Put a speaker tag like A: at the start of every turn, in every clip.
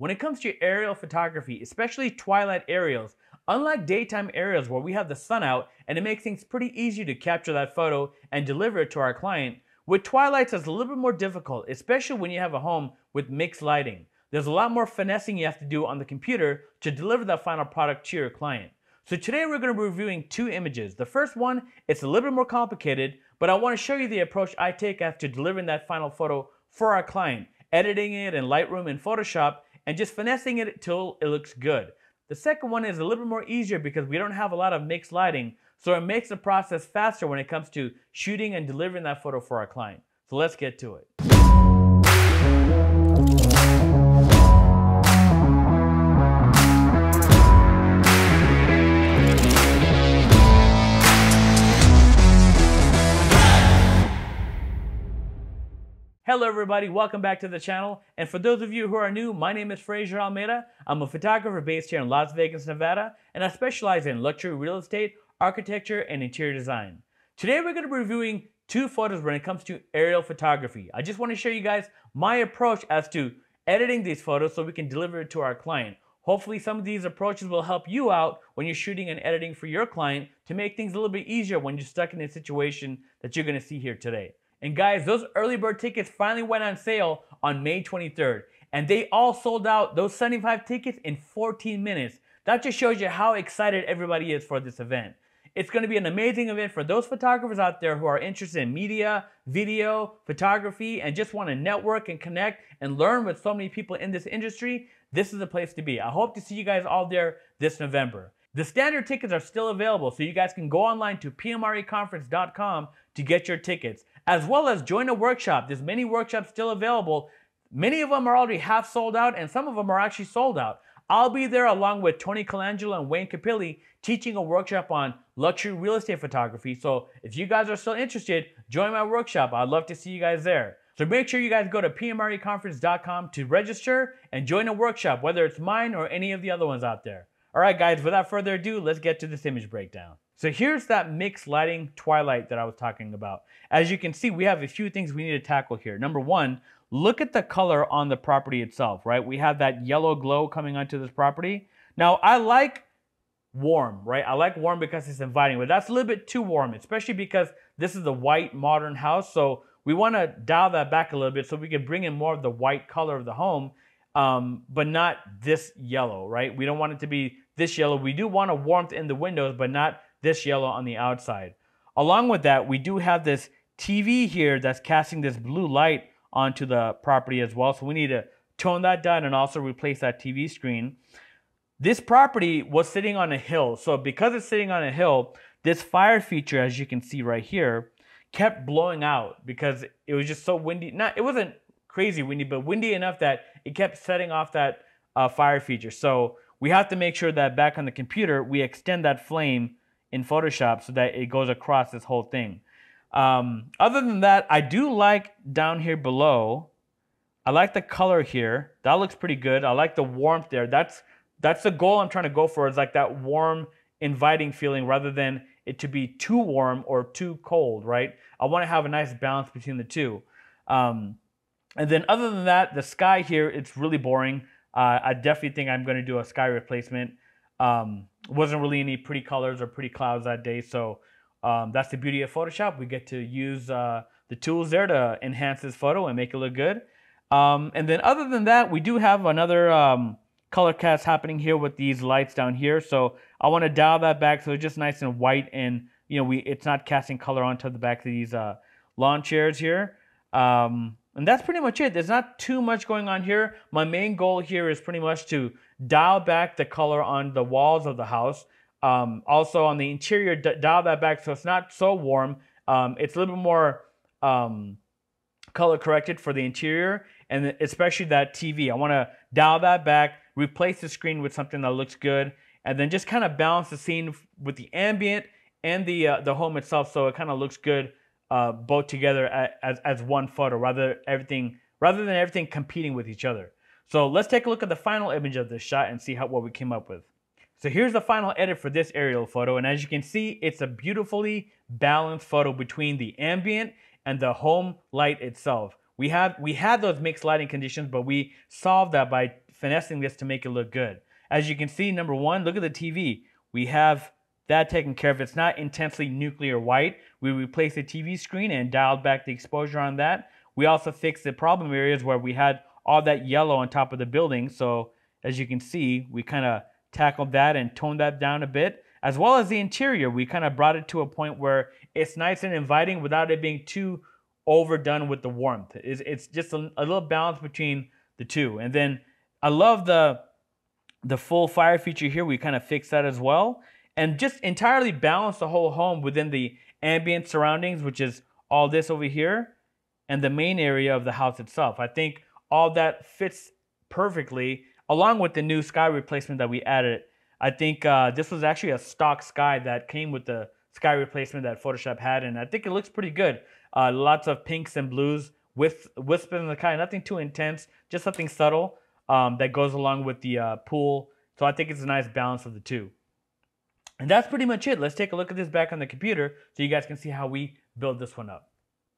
A: When it comes to aerial photography, especially twilight aerials, unlike daytime aerials where we have the sun out and it makes things pretty easy to capture that photo and deliver it to our client, with twilights it's a little bit more difficult, especially when you have a home with mixed lighting. There's a lot more finessing you have to do on the computer to deliver that final product to your client. So today we're going to be reviewing two images. The first one, it's a little bit more complicated, but I want to show you the approach I take after delivering that final photo for our client, editing it in Lightroom and Photoshop, and just finessing it till it looks good. The second one is a little bit more easier because we don't have a lot of mixed lighting, so it makes the process faster when it comes to shooting and delivering that photo for our client. So let's get to it. Hello everybody, welcome back to the channel. And for those of you who are new, my name is Fraser Almeida. I'm a photographer based here in Las Vegas, Nevada, and I specialize in luxury real estate, architecture, and interior design. Today we're going to be reviewing two photos when it comes to aerial photography. I just want to show you guys my approach as to editing these photos so we can deliver it to our client. Hopefully some of these approaches will help you out when you're shooting and editing for your client to make things a little bit easier when you're stuck in a situation that you're going to see here today. And guys, those early bird tickets finally went on sale on May 23rd. And they all sold out, those 75 tickets, in 14 minutes. That just shows you how excited everybody is for this event. It's going to be an amazing event for those photographers out there who are interested in media, video, photography, and just want to network and connect and learn with so many people in this industry. This is the place to be. I hope to see you guys all there this November. The standard tickets are still available, so you guys can go online to PMREconference.com to get your tickets, as well as join a workshop. There's many workshops still available. Many of them are already half sold out, and some of them are actually sold out. I'll be there along with Tony Colangelo and Wayne Capilli teaching a workshop on luxury real estate photography. So if you guys are still interested, join my workshop. I'd love to see you guys there. So make sure you guys go to PMREconference.com to register and join a workshop, whether it's mine or any of the other ones out there. All right, guys, without further ado, let's get to this image breakdown. So here's that mixed lighting twilight that I was talking about. As you can see, we have a few things we need to tackle here. Number one, look at the color on the property itself, right? We have that yellow glow coming onto this property. Now, I like warm, right? I like warm because it's inviting, but that's a little bit too warm, especially because this is a white modern house. So we want to dial that back a little bit so we can bring in more of the white color of the home, but not this yellow, right? We don't want it to be this yellow. We do want a warmth in the windows, but not this yellow on the outside. Along with that, we do have this TV here that's casting this blue light onto the property as well. So we need to tone that down and also replace that TV screen. This property was sitting on a hill. So because it's sitting on a hill, this fire feature, as you can see right here, kept blowing out because it was just so windy. It wasn't crazy windy, but windy enough that it kept setting off that fire feature. So we have to make sure that back on the computer, we extend that flame in Photoshop so that it goes across this whole thing. Other than that, I do like down here below, I like the color here. That looks pretty good. I like the warmth there. That's the goal I'm trying to go for, is like that warm, inviting feeling rather than it to be too warm or too cold, right? I want to have a nice balance between the two. And then other than that, the sky here, it's really boring. I definitely think I'm going to do a sky replacement. Wasn't really any pretty colors or pretty clouds that day. So that's the beauty of Photoshop. We get to use the tools there to enhance this photo and make it look good. And then other than that, we do have another color cast happening here with these lights down here. So I want to dial that back so it's just nice and white, and it's not casting color onto the back of these lawn chairs here. And that's pretty much it. There's not too much going on here. My main goal here is pretty much to dial back the color on the walls of the house. Also on the interior, dial that back so it's not so warm. It's a little bit more color corrected for the interior, and especially that TV. I want to dial that back, replace the screen with something that looks good, and then just kind of balance the scene with the ambient and the home itself so it kind of looks good both together as one photo, rather than everything competing with each other. So let's take a look at the final image of this shot and see what we came up with. So here's the final edit for this aerial photo, and as you can see, it's a beautifully balanced photo between the ambient and the home light itself. We had those mixed lighting conditions, but we solved that by finessing this to make it look good. As you can see, number one, look at the TV. We have that taken care of. It's not intensely nuclear white. We replaced the TV screen and dialed back the exposure on that. We also fixed the problem areas where we had all that yellow on top of the building. So as you can see, we kind of tackled that and toned that down a bit. As well as the interior, we kind of brought it to a point where it's nice and inviting without it being too overdone with the warmth. It's just a little balance between the two. And then I love the full fire feature here. We kind of fixed that as well. And just entirely balance the whole home within the ambient surroundings, which is all this over here, and the main area of the house itself. I think all that fits perfectly, along with the new sky replacement that we added. I think this was actually a stock sky that came with the sky replacement that Photoshop had, and I think it looks pretty good. Lots of pinks and blues, wisp in the sky, nothing too intense, just something subtle that goes along with the pool. So I think it's a nice balance of the two. And that's pretty much it. Let's take a look at this back on the computer so you guys can see how we build this one up.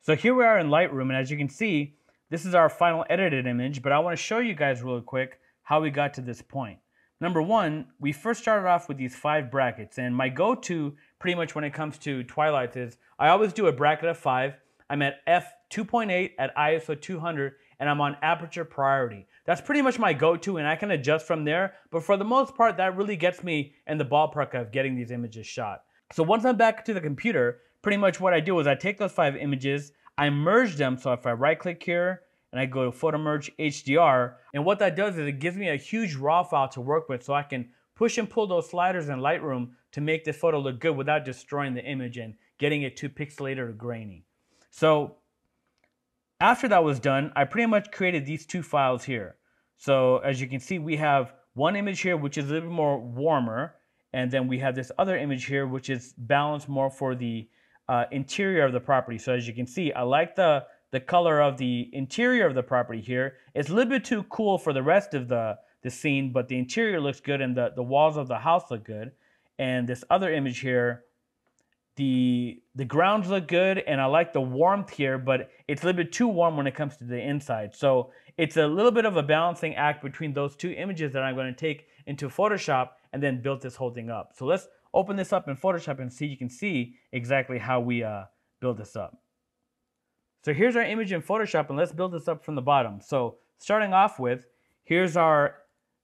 A: So here we are in Lightroom, and as you can see, this is our final edited image, but I want to show you guys real quick how we got to this point. Number one, we first started off with these 5 brackets, and my go-to pretty much when it comes to Twilights is I always do a bracket of 5. I'm at f2.8 at ISO 200, and I'm on aperture priority. That's pretty much my go-to, and I can adjust from there. But for the most part, that really gets me in the ballpark of getting these images shot. So once I'm back to the computer, pretty much what I do is I take those 5 images, I merge them. So if I right-click here and I go to Photo Merge HDR, and what that does is it gives me a huge RAW file to work with, so I can push and pull those sliders in Lightroom to make this photo look good without destroying the image and getting it too pixelated or grainy. So after that was done, I pretty much created these 2 files here. So as you can see, we have one image here which is a little bit more warmer, and then we have this other image here which is balanced more for the interior of the property. So as you can see, I like the color of the interior of the property here. It's a little bit too cool for the rest of the scene, but the interior looks good and the walls of the house look good. And this other image here, the grounds look good, and I like the warmth here, but it's a little bit too warm when it comes to the inside. So it's a little bit of a balancing act between those 2 images that I'm going to take into Photoshop and then build this whole thing up. So let's open this up in Photoshop and see. You can see exactly how we build this up. So here's our image in Photoshop, and let's build this up from the bottom. So starting off with, here's our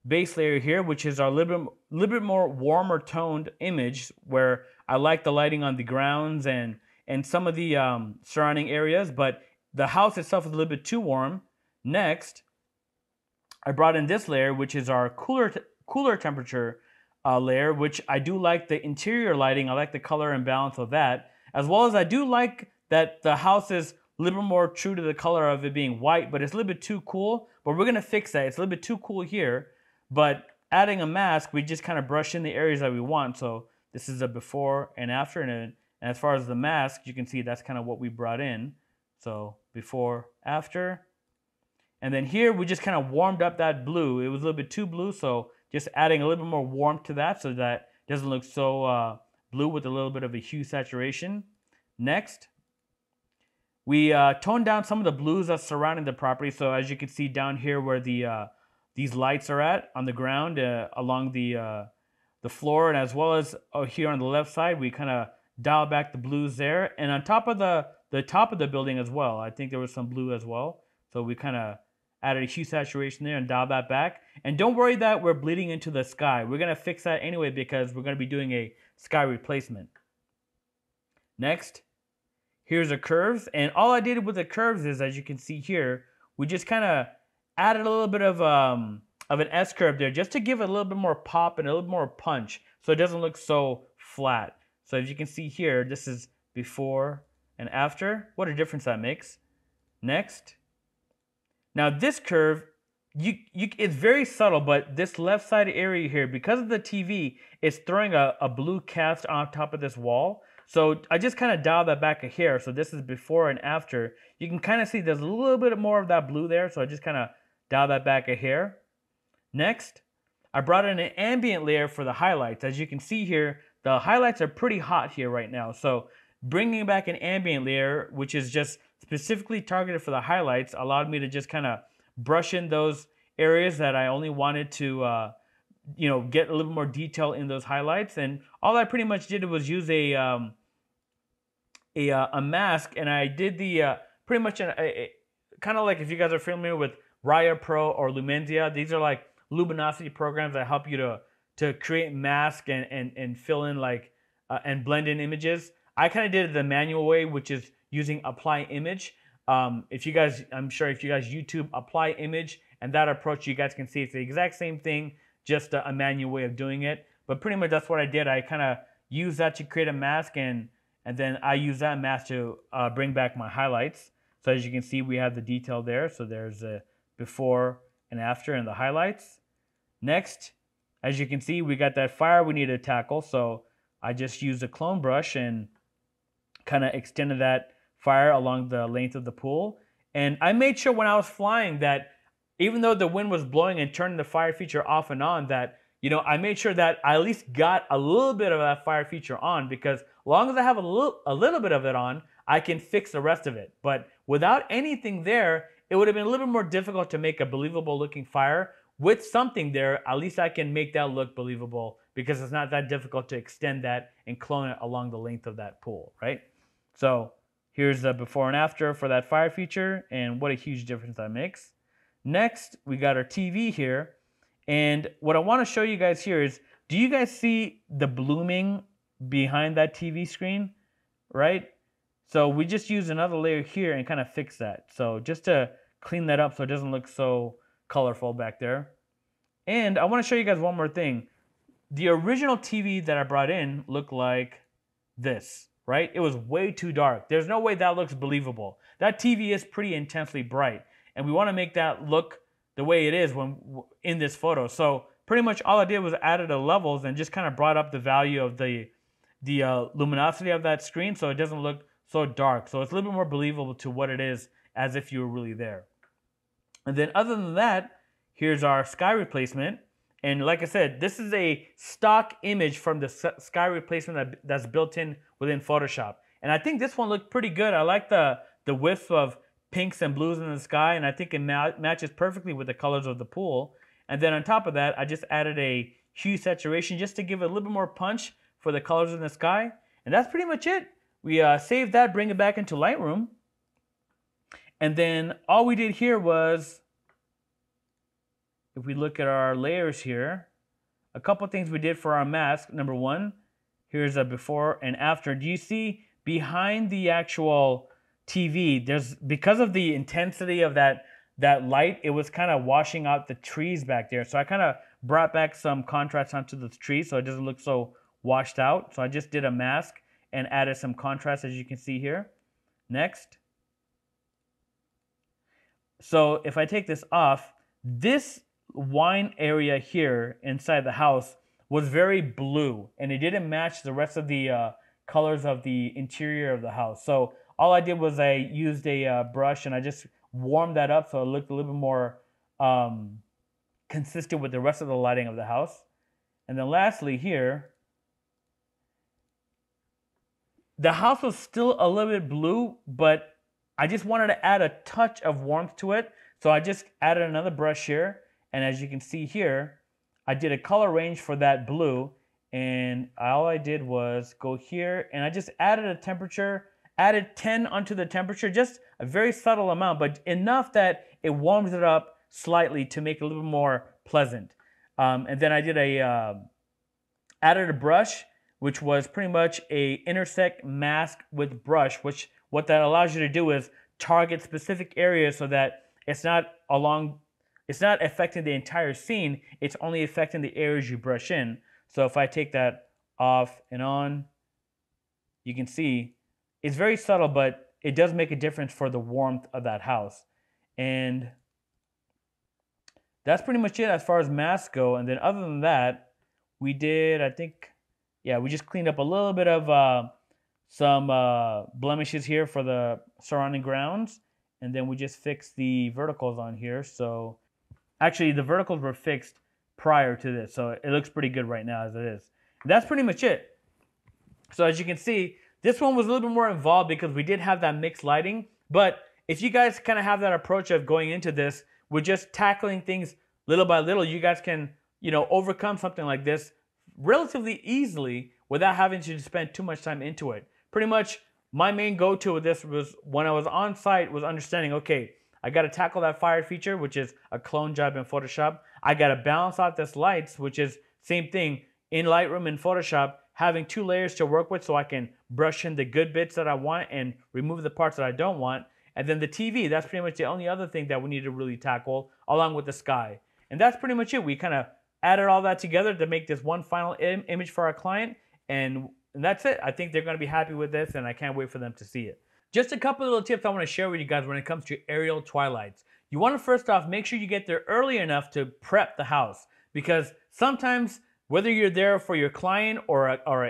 A: base layer here, which is our little bit more warmer toned image, where I like the lighting on the grounds and some of the surrounding areas, but the house itself is a little bit too warm. Next, I brought in this layer, which is our cooler temperature layer, which I do like the interior lighting. I like the color and balance of that, as well as I do like that the house is a little bit more true to the color of it being white, but it's a little bit too cool. But we're going to fix that. It's a little bit too cool here, but adding a mask, we just kind of brush in the areas that we want. So this is a before and after, and as far as the mask, you can see that's kind of what we brought in. So before, after. And then here we just kind of warmed up that blue. It was a little bit too blue, so just adding a little bit more warmth to that so that it doesn't look so blue with a little bit of a hue saturation. Next, we toned down some of the blues that's surrounding the property. So as you can see down here where these lights are at on the ground along the floor, and as well as here on the left side, we kind of dial back the blues there. And on top of the top of the building as well, I think there was some blue as well. So we kind of added a hue saturation there and dial that back. And don't worry that we're bleeding into the sky. We're going to fix that anyway because we're going to be doing a sky replacement. Next, here's the curves. And all I did with the curves is, as you can see here, we just kind of added a little bit of an S-curve there just to give it a little bit more pop and a little more punch so it doesn't look so flat. So as you can see here, this is before and after. What a difference that makes. Next. Now this curve, it's very subtle, but this left side area here, because of the TV, it's throwing a blue cast on top of this wall. So I just kind of dialed that back a hair. So this is before and after. You can kind of see there's a little bit more of that blue there. So I just kind of dialed that back a hair. Next, I brought in an ambient layer for the highlights. As you can see here, the highlights are pretty hot here right now. So bringing back an ambient layer, which is just specifically targeted for the highlights, allowed me to just kind of brush in those areas that I only wanted to, you know, get a little more detail in those highlights. And all I pretty much did was use a mask, and I did the pretty much kind of like if you guys are familiar with Raya Pro or Lumenzia. These are like luminosity programs that help you to create mask and fill in like and blend in images. I kind of did it the manual way, which is using apply image. If you guys, I'm sure if you guys YouTube apply image and that approach, you guys can see it's the exact same thing, just a manual way of doing it. But pretty much that's what I did. I kind of used that to create a mask, and then I use that mask to bring back my highlights. So as you can see, we have the detail there. So there's a before and after and the highlights. Next, as you can see, we got that fire we need to tackle. So I just used a clone brush and kind of extended that fire along the length of the pool. And I made sure when I was flying that even though the wind was blowing and turning the fire feature off and on, that, you know, I made sure that I at least got a little bit of that fire feature on, because as long as I have a little bit of it on, I can fix the rest of it. But without anything there, it would have been a little bit more difficult to make a believable looking fire. With something there, at least I can make that look believable, because it's not that difficult to extend that and clone it along the length of that pool, right? So here's the before and after for that fire feature, and what a huge difference that makes. Next, we got our TV here. And what I want to show you guys here is, do you guys see the blooming behind that TV screen, right? So we just use another layer here and kind of fix that. So just to clean that up so it doesn't look so colorful back there. And I want to show you guys one more thing. The original TV that I brought in looked like this, right? It was way too dark. There's no way that looks believable. That TV is pretty intensely bright, and we want to make that look the way it is when in this photo. So pretty much all I did was added the levels and just kind of brought up the value of the luminosity of that screen, so it doesn't look so dark. So it's a little bit more believable to what it is, as if you were really there. And then other than that, here's our sky replacement. And like I said, this is a stock image from the sky replacement that's built in within Photoshop. And I think this one looked pretty good. I like the width of pinks and blues in the sky, and I think it matches perfectly with the colors of the pool. And then on top of that, I just added a hue saturation just to give it a little bit more punch for the colors in the sky. And that's pretty much it. We saved that, bring it back into Lightroom. And then all we did here was, if we look at our layers here, a couple things we did for our mask. Number one, here's a before and after. Do you see behind the actual TV, there's, because of the intensity of that light, it was kind of washing out the trees back there. So I kind of brought back some contrast onto the trees so it doesn't look so washed out. So I just did a mask and added some contrast, as you can see here. Next. So if I take this off, this wine area here inside the house was very blue, and it didn't match the rest of the colors of the interior of the house. So all I did was I used a brush and I just warmed that up so it looked a little bit more consistent with the rest of the lighting of the house. And then lastly here, the house was still a little bit blue, but I just wanted to add a touch of warmth to it. So I just added another brush here. And as you can see here, I did a color range for that blue. And all I did was go here and I just added a temperature, added 10 onto the temperature, just a very subtle amount, but enough that it warms it up slightly to make it a little bit more pleasant. And then I did added a brush, which was pretty much a intersect mask with brush, which what that allows you to do is target specific areas so that it's not affecting the entire scene, it's only affecting the areas you brush in. So if I take that off and on, you can see it's very subtle, but it does make a difference for the warmth of that house. And that's pretty much it as far as masks go. And then other than that, we did, I think, yeah, we just cleaned up a little bit of some blemishes here for the surrounding grounds. And then we just fixed the verticals on here. So actually the verticals were fixed prior to this. So it looks pretty good right now as it is. And that's pretty much it. So as you can see, this one was a little bit more involved because we did have that mixed lighting. But if you guys kind of have that approach of going into this, we're just tackling things little by little, you guys can, overcome something like this relatively easily without having to spend too much time into it. Pretty much my main go-to with this was when I was on site was understanding, okay, I got to tackle that fire feature, which is a clone job in Photoshop. I got to balance out this lights, which is same thing in Lightroom and Photoshop, having 2 layers to work with so I can brush in the good bits that I want and remove the parts that I don't want. And then the TV, that's pretty much the only other thing that we need to really tackle, along with the sky. And that's pretty much it. We kind of added all that together to make this one final image for our client. And that's it. I think they're going to be happy with this, and I can't wait for them to see it. Just a couple of little tips I want to share with you guys when it comes to aerial twilights. You want to first off make sure you get there early enough to prep the house, because sometimes whether you're there for your client or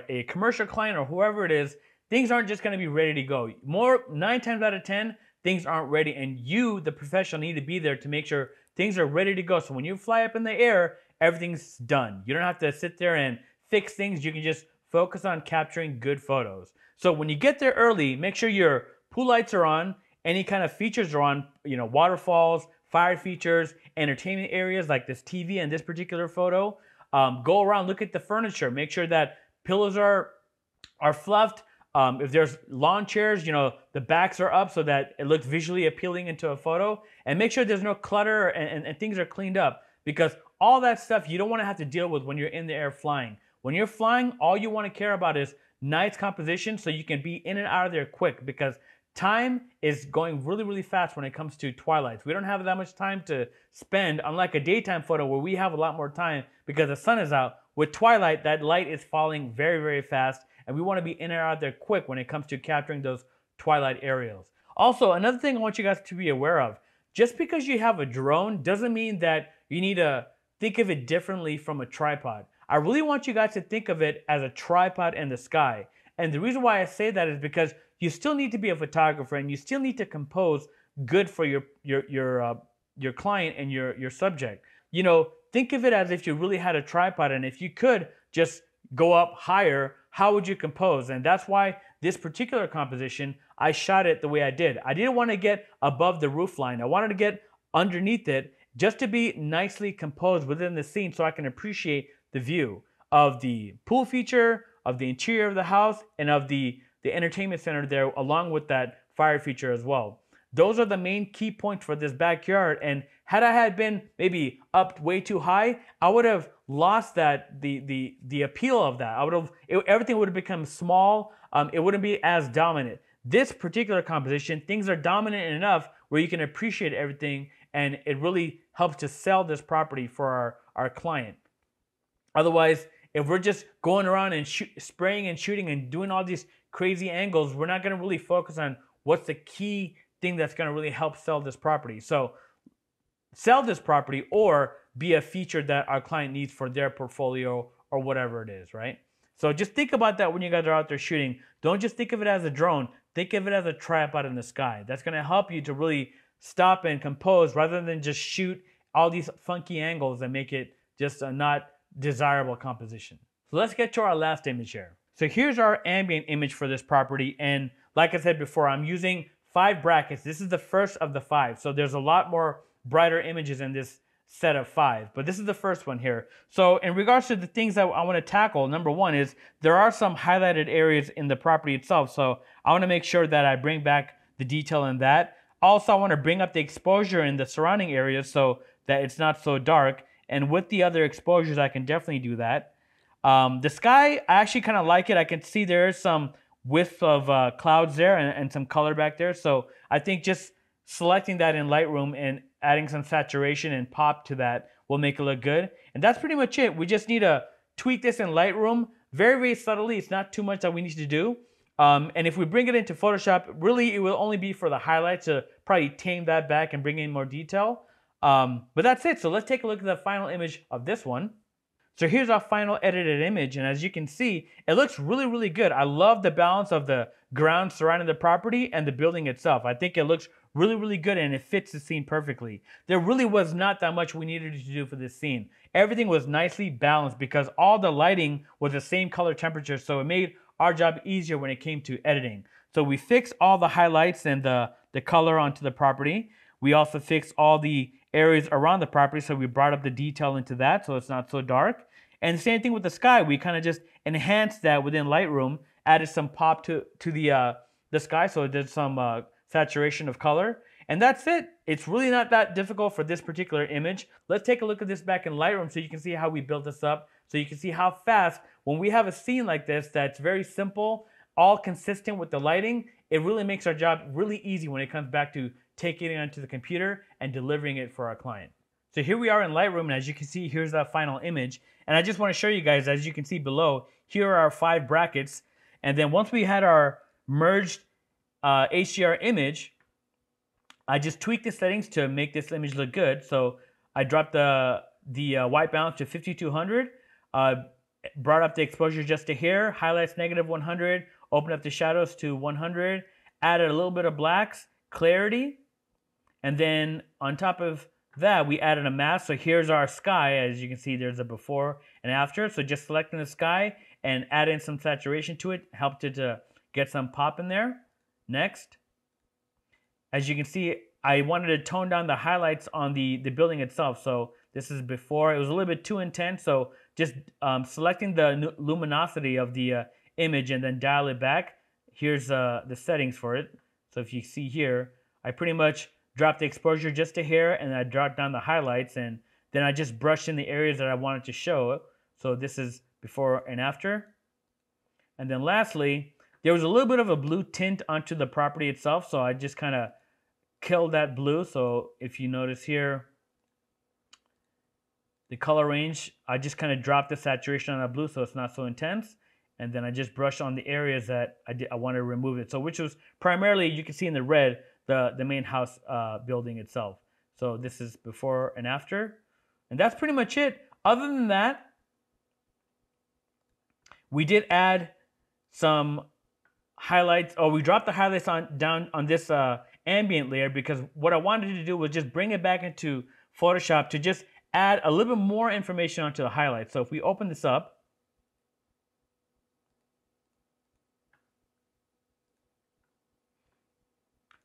A: a commercial client or whoever it is, things aren't just going to be ready to go. 9 times out of 10, things aren't ready, and you, the professional, need to be there to make sure things are ready to go. So when you fly up in the air, everything's done. You don't have to sit there and fix things. You can just focus on capturing good photos. So when you get there early, make sure your pool lights are on, any kind of features are on, waterfalls, fire features, entertainment areas like this TV and this particular photo. Go around, look at the furniture, make sure that pillows are fluffed. If there's lawn chairs, the backs are up so that it looks visually appealing into a photo, and make sure there's no clutter and things are cleaned up, because all that stuff you don't want to have to deal with when you're in the air flying. When you're flying, all you want to care about is nice composition so you can be in and out of there quick, because time is going really, really fast when it comes to twilights. We don't have that much time to spend, unlike a daytime photo where we have a lot more time because the sun is out. With twilight, that light is falling very, very fast, and we want to be in and out of there quick when it comes to capturing those twilight aerials. Also, another thing I want you guys to be aware of, just because you have a drone doesn't mean that you need to think of it differently from a tripod. I really want you guys to think of it as a tripod in the sky. And the reason why I say that is because you still need to be a photographer, and you still need to compose good for your client and your subject. Think of it as if you really had a tripod, and if you could just go up higher, how would you compose? And that's why this particular composition, I shot it the way I did. I didn't want to get above the roof line. I wanted to get underneath it just to be nicely composed within the scene so I can appreciate the view of the pool feature, of the interior of the house, and of the entertainment center there, along with that fire feature as well. Those are the main key points for this backyard, and had I had been maybe up way too high, I would have lost the appeal of that. Everything would have become small. It wouldn't be as dominant. This particular composition, things are dominant enough where you can appreciate everything, and it really helps to sell this property for our client. Otherwise, if we're just going around and spraying and shooting and doing all these crazy angles, we're not going to really focus on what's the key thing that's going to really help sell this property. So sell this property or be a feature that our client needs for their portfolio or whatever it is, right? So just think about that when you guys are out there shooting. Don't just think of it as a drone. Think of it as a tripod in the sky. That's going to help you to really stop and compose rather than just shoot all these funky angles and make it just a not desirable composition. So let's get to our last image here. So here's our ambient image for this property, and like I said before, I'm using 5 brackets. This is the first of the 5, so there's a lot more brighter images in this set of 5, but this is the first one here. So in regards to the things that I want to tackle, number 1 is there are some highlighted areas in the property itself, so I want to make sure that I bring back the detail in that. Also, I want to bring up the exposure in the surrounding areas so that it's not so dark, and with the other exposures I can definitely do that. The sky, I actually kind of like it. I can see there is some wisp of clouds there and some color back there. So I think just selecting that in Lightroom and adding some saturation and pop to that will make it look good. And that's pretty much it. We just need to tweak this in Lightroom very, very subtly. It's not too much that we need to do. And if we bring it into Photoshop, really it will only be for the highlights to probably tame that back and bring in more detail. But that's it. So let's take a look at the final image of this one. So here's our final edited image, and as you can see, it looks really, really good. I love the balance of the ground surrounding the property and the building itself. I think it looks really, really good, and it fits the scene perfectly. There really was not that much we needed to do for this scene. Everything was nicely balanced because all the lighting was the same color temperature, so it made our job easier when it came to editing. So we fixed all the highlights and the color onto the property. We also fixed all the areas around the property, so we brought up the detail into that so it's not so dark. And the same thing with the sky. We kind of just enhanced that within Lightroom, added some pop to the sky, so it did some saturation of color. And that's it. It's really not that difficult for this particular image. Let's take a look at this back in Lightroom so you can see how we built this up, so you can see how fast, when we have a scene like this that's very simple, all consistent with the lighting, it really makes our job really easy when it comes back to taking it onto the computer and delivering it for our client. So here we are in Lightroom, and as you can see, here's that final image. And I just want to show you guys, as you can see below, here are our 5 brackets. And then once we had our merged HDR image, I just tweaked the settings to make this image look good. So I dropped the white balance to 5200, brought up the exposure just a hair, highlights -100, opened up the shadows to 100, added a little bit of blacks, clarity, and then on top of that, we added a mask. So here's our sky. As you can see, there's a before and after. So just selecting the sky and adding some saturation to it helped it to get some pop in there. Next. As you can see, I wanted to tone down the highlights on the building itself. So this is before. It was a little bit too intense. So just selecting the luminosity of the image and then dial it back. Here's the settings for it. So if you see here, I pretty much dropped the exposure just a hair, and I dropped down the highlights, and then I just brushed in the areas that I wanted to show. So this is before and after. And then lastly, there was a little bit of a blue tint onto the property itself, so I just kind of killed that blue. So if you notice here, the color range, I just kind of dropped the saturation on that blue so it's not so intense. And then I just brushed on the areas that I wanted to remove it. So which was primarily, you can see in the red, the main house building itself. So this is before and after. And that's pretty much it. Other than that, we did add some highlights. Oh, we dropped the highlights down on this ambient layer, because what I wanted to do was just bring it back into Photoshop to just add a little bit more information onto the highlights. So if we open this up,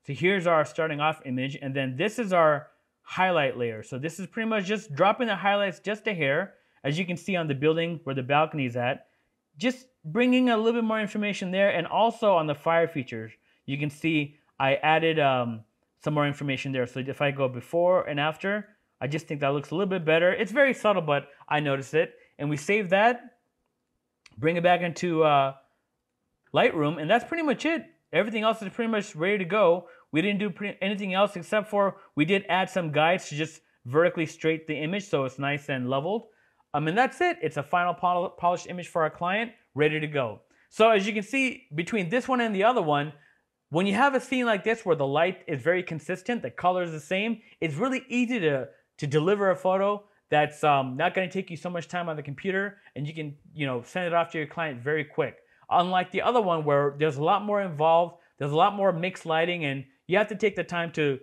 A: so here's our starting off image, and then this is our highlight layer. So this is pretty much just dropping the highlights just a hair, as you can see on the building where the balcony is at. Just bringing a little bit more information there, and also on the fire features, you can see I added some more information there. So if I go before and after, I just think that looks a little bit better. It's very subtle, but I noticed it. And we save that, bring it back into Lightroom, and that's pretty much it. Everything else is pretty much ready to go. We didn't do anything else except for we did add some guides to just vertically straight the image so it's nice and leveled. And that's it. It's a final polished image for our client, ready to go. So as you can see, between this one and the other one, when you have a scene like this where the light is very consistent, the color is the same, it's really easy to deliver a photo that's not going to take you so much time on the computer, and you can send it off to your client very quick. Unlike the other one where there's a lot more involved, there's a lot more mixed lighting, and you have to take the time to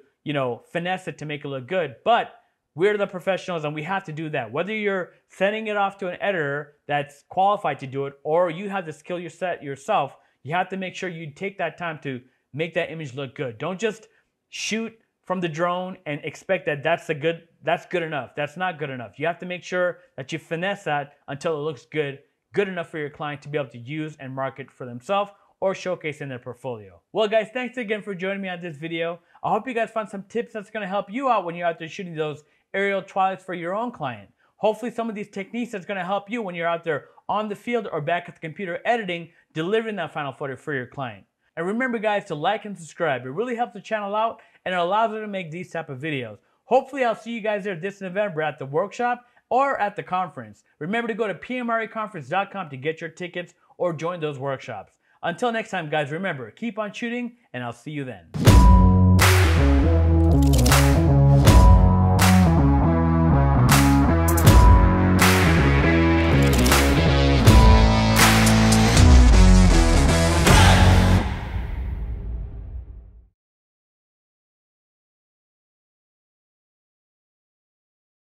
A: finesse it to make it look good. But we're the professionals, and we have to do that. Whether you're sending it off to an editor that's qualified to do it, or you have the skill yourself, you have to make sure you take that time to make that image look good. Don't just shoot from the drone and expect that that's good enough. That's not good enough. You have to make sure that you finesse that until it looks good enough for your client to be able to use and market for themselves or showcase in their portfolio. Well guys, thanks again for joining me on this video. I hope you guys found some tips that's going to help you out when you're out there shooting those aerial twilights for your own client. Hopefully some of these techniques that's going to help you when you're out there on the field or back at the computer editing, delivering that final photo for your client. And remember guys to like and subscribe. It really helps the channel out, and it allows me to make these type of videos. Hopefully I'll see you guys there this November at the workshop or at the conference. Remember to go to PMREconference.com to get your tickets or join those workshops. Until next time guys, remember, keep on shooting, and I'll see you then.